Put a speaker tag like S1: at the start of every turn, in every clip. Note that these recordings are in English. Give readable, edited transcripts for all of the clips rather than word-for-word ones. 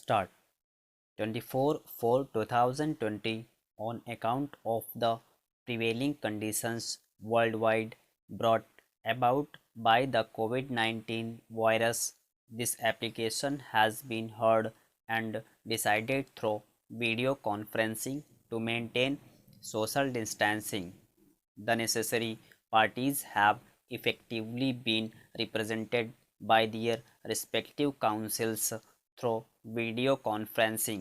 S1: Start 24/4/2020 on account of the prevailing conditions worldwide brought about by the COVID-19 virus. This application has been heard and decided through video conferencing to maintain social distancing. The necessary parties have effectively been represented by their respective councils through video conferencing.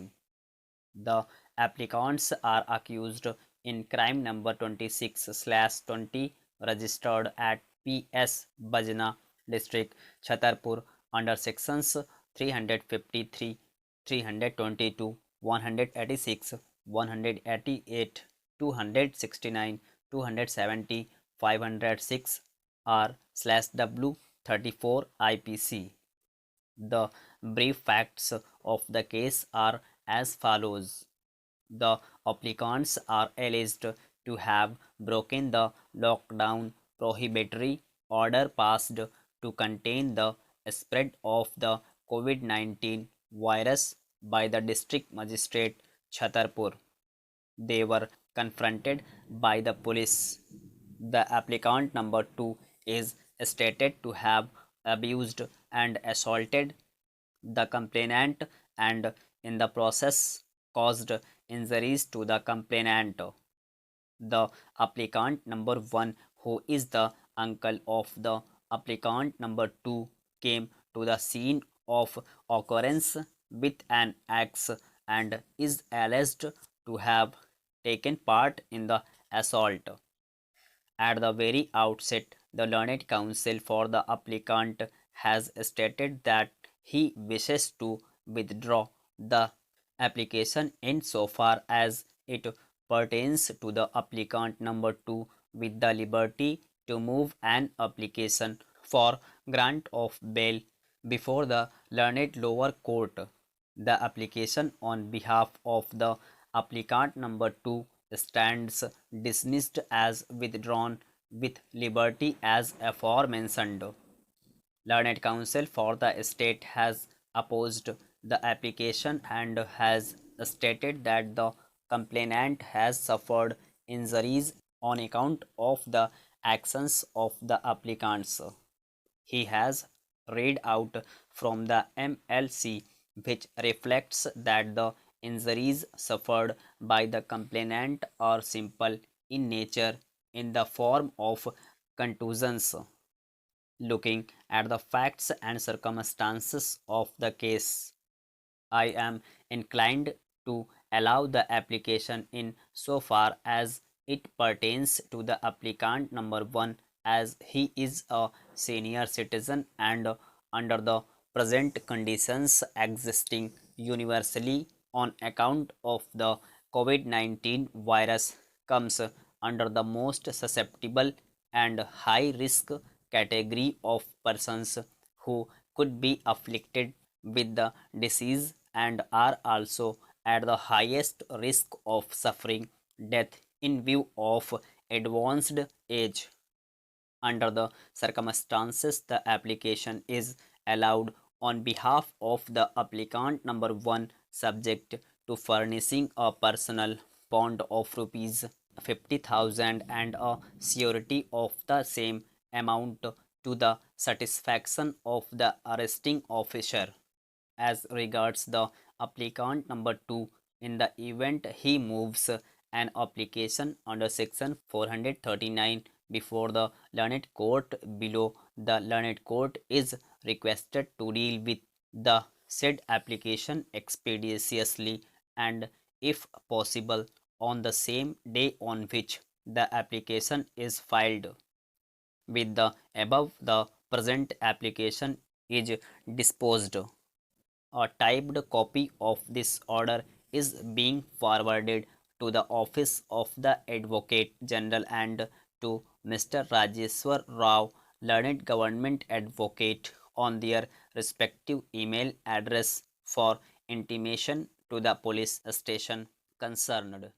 S1: The applicants are accused in crime number 26/20 registered at PS Bajna District, Chhatarpur under sections 353, 322, 186, 188, 269, 270, 506 R/W 34 IPC. The brief facts of the case are as follows. The applicants are alleged to have broken the lockdown prohibitory order passed to contain the spread of the COVID-19 virus by the district magistrate Chhatarpur. They were confronted by the police. The applicant number 2 is stated to have abused and assaulted the complainant and in the process caused injuries to the complainant. The applicant number 1, who is the uncle of the applicant number 2, came to the scene of occurrence with an axe and is alleged to have taken part in the assault. At the very outset, the learned counsel for the applicant has stated that he wishes to withdraw the application insofar as it pertains to the applicant number 2 with the liberty to move an application for grant of bail before the learned lower court. The application on behalf of the applicant number 2 stands dismissed as withdrawn with liberty as aforementioned. Learned counsel for the state has opposed the application and has stated that the complainant has suffered injuries on account of the actions of the applicants. He has read out from the MLC, which reflects that the injuries suffered by the complainant are simple in nature in the form of contusions. Looking at the facts and circumstances of the case, I am inclined to allow the application in so far as it pertains to the applicant number 1, as he is a senior citizen and under the present conditions existing universally on account of the COVID-19 virus comes under the most susceptible and high risk category of persons who could be afflicted with the disease and are also at the highest risk of suffering death in view of advanced age. Under the circumstances, the application is allowed on behalf of the applicant number 1 subject to furnishing a personal bond of rupees 50,000 and a surety of the same amount to the satisfaction of the arresting officer. As regards the applicant number 2, in the event he moves an application under section 439 before the learned court below, the learned court is requested to deal with the said application expeditiously and if possible on the same day on which the application is filed. With the above, the present application is disposed. A typed copy of this order is being forwarded to the office of the Advocate General and to Mr. Rajeshwar Rao, learned government advocate, on their respective email address for intimation to the police station concerned.